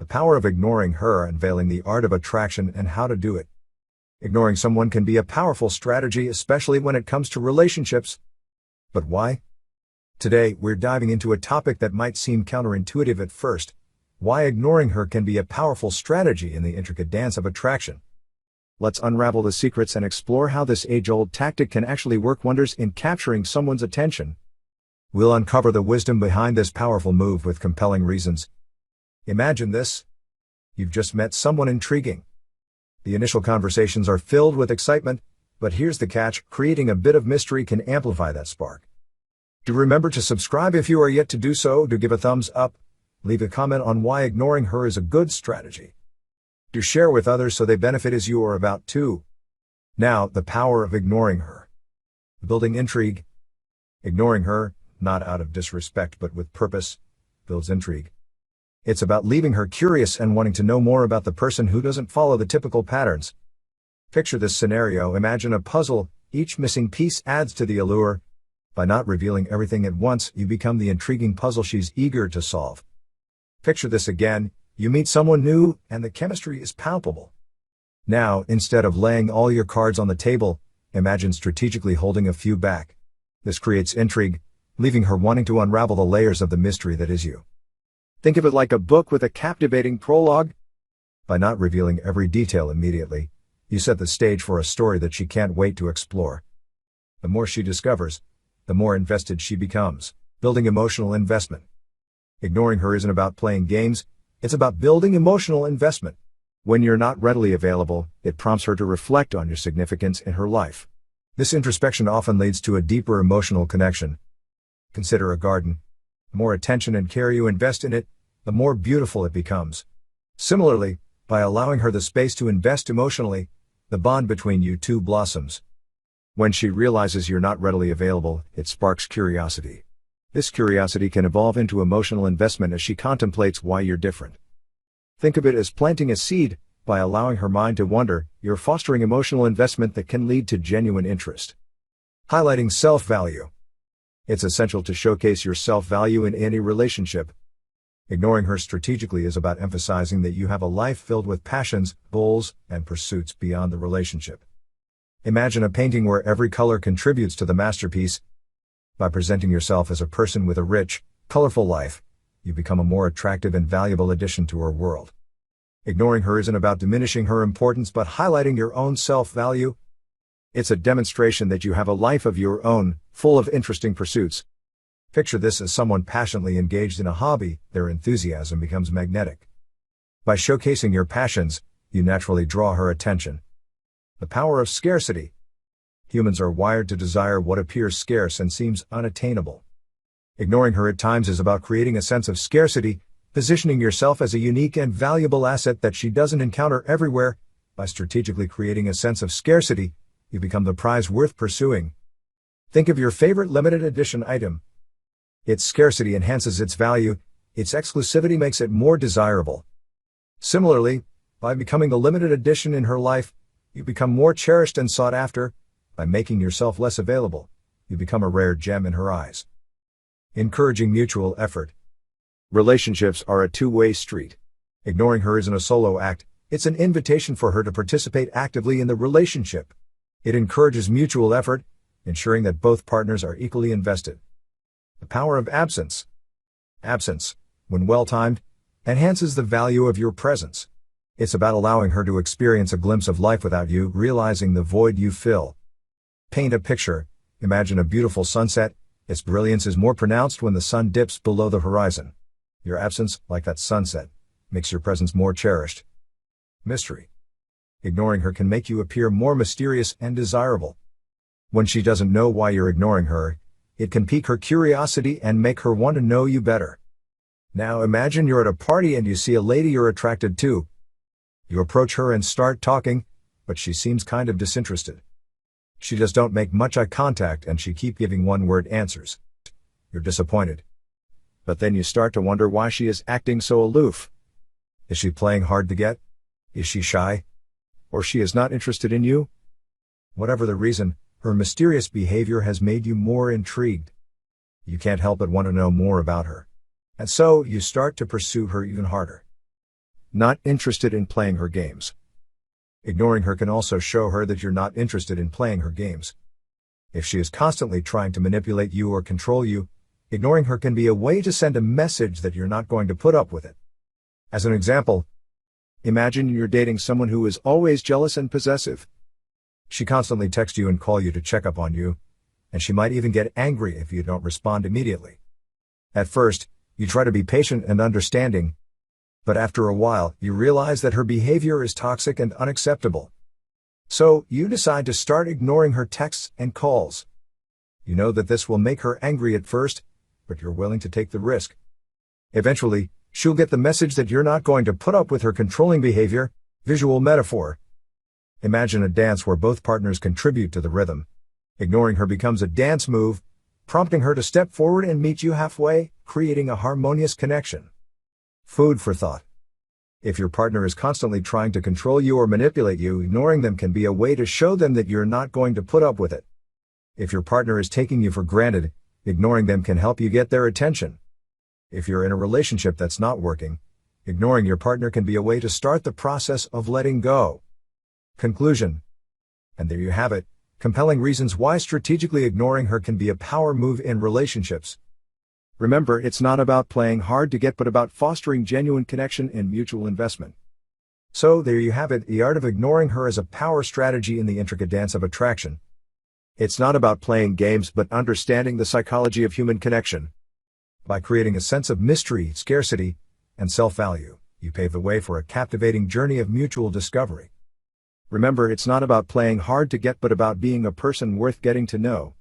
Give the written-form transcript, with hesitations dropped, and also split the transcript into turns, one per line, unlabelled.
power of ignoring her, unveiling the art of attraction and how to do it. Ignoring someone can be a powerful strategy, especially when it comes to relationships. But why? Today, we're diving into a topic that might seem counterintuitive at first: why ignoring her can be a powerful strategy in the intricate dance of attraction. Let's unravel the secrets and explore how this age-old tactic can actually work wonders in capturing someone's attention. We'll uncover the wisdom behind this powerful move with compelling reasons. Imagine this. You've just met someone intriguing. The initial conversations are filled with excitement, but here's the catch: creating a bit of mystery can amplify that spark. Do remember to subscribe if you are yet to do so, do give a thumbs up, leave a comment on why ignoring her is a good strategy. Do share with others so they benefit as you are about to. Now, the power of ignoring her. Building intrigue. Ignoring her, not out of disrespect but with purpose, builds intrigue. It's about leaving her curious and wanting to know more about the person who doesn't follow the typical patterns. Picture this scenario: imagine a puzzle, each missing piece adds to the allure. By not revealing everything at once, you become the intriguing puzzle she's eager to solve. Picture this again: you meet someone new, and the chemistry is palpable. Now, instead of laying all your cards on the table, imagine strategically holding a few back. This creates intrigue, leaving her wanting to unravel the layers of the mystery that is you. Think of it like a book with a captivating prologue. By not revealing every detail immediately, you set the stage for a story that she can't wait to explore. The more she discovers, the more invested she becomes, building emotional investment. Ignoring her isn't about playing games, it's about building emotional investment. When you're not readily available, it prompts her to reflect on your significance in her life. This introspection often leads to a deeper emotional connection. Consider a garden. The more attention and care you invest in it, the more beautiful it becomes. Similarly, by allowing her the space to invest emotionally, the bond between you two blossoms. When she realizes you're not readily available, it sparks curiosity. This curiosity can evolve into emotional investment as she contemplates why you're different. Think of it as planting a seed. By allowing her mind to wonder, you're fostering emotional investment that can lead to genuine interest. Highlighting self-value. It's essential to showcase your self-value in any relationship. Ignoring her strategically is about emphasizing that you have a life filled with passions, goals, and pursuits beyond the relationship. Imagine a painting where every color contributes to the masterpiece. By presenting yourself as a person with a rich, colorful life, you become a more attractive and valuable addition to her world. Ignoring her isn't about diminishing her importance but highlighting your own self-value. It's a demonstration that you have a life of your own, full of interesting pursuits. Picture this as someone passionately engaged in a hobby. Their enthusiasm becomes magnetic. By showcasing your passions, you naturally draw her attention. The power of scarcity. Humans are wired to desire what appears scarce and seems unattainable. Ignoring her at times is about creating a sense of scarcity, positioning yourself as a unique and valuable asset that she doesn't encounter everywhere. By strategically creating a sense of scarcity, you become the prize worth pursuing. Think of your favorite limited edition item. Its scarcity enhances its value, its exclusivity makes it more desirable. Similarly, by becoming the limited edition in her life, you become more cherished and sought after. By making yourself less available, you become a rare gem in her eyes. Encouraging mutual effort. Relationships are a two-way street. Ignoring her isn't a solo act, it's an invitation for her to participate actively in the relationship. It encourages mutual effort, ensuring that both partners are equally invested. The power of absence. Absence, when well-timed, enhances the value of your presence. It's about allowing her to experience a glimpse of life without you, realizing the void you fill. Paint a picture. Imagine a beautiful sunset. Its brilliance is more pronounced when the sun dips below the horizon. Your absence, like that sunset, makes your presence more cherished. Mystery. Ignoring her can make you appear more mysterious and desirable. When she doesn't know why you're ignoring her, it can pique her curiosity and make her want to know you better. Now imagine you're at a party and you see a lady you're attracted to. You approach her and start talking, but she seems kind of disinterested. She just don't make much eye contact and she keep giving one-word answers. You're disappointed. But then you start to wonder why she is acting so aloof. Is she playing hard to get? Is she shy? Or she is not interested in you? Whatever the reason, her mysterious behavior has made you more intrigued. You can't help but want to know more about her. And so, you start to pursue her even harder. not interested in playing her games. Ignoring her can also show her that you're not interested in playing her games. If she is constantly trying to manipulate you or control you, ignoring her can be a way to send a message that you're not going to put up with it. As an example, imagine you're dating someone who is always jealous and possessive. She constantly texts you and calls you to check up on you, and she might even get angry if you don't respond immediately. At first, you try to be patient and understanding, but after a while, you realize that her behavior is toxic and unacceptable. So, you decide to start ignoring her texts and calls. You know that this will make her angry at first, but you're willing to take the risk. Eventually, she'll get the message that you're not going to put up with her controlling behavior. Visual metaphor. Imagine a dance where both partners contribute to the rhythm. Ignoring her becomes a dance move, prompting her to step forward and meet you halfway, creating a harmonious connection. Food for thought. If your partner is constantly trying to control you or manipulate you, ignoring them can be a way to show them that you're not going to put up with it. If your partner is taking you for granted, ignoring them can help you get their attention. If you're in a relationship that's not working, ignoring your partner can be a way to start the process of letting go. Conclusion. And there you have it, compelling reasons why strategically ignoring her can be a power move in relationships. Remember, it's not about playing hard to get but about fostering genuine connection and mutual investment. So there you have it, the art of ignoring her as a power strategy in the intricate dance of attraction. It's not about playing games but understanding the psychology of human connection. By creating a sense of mystery, scarcity, and self-value, you pave the way for a captivating journey of mutual discovery. Remember, it's not about playing hard to get but about being a person worth getting to know.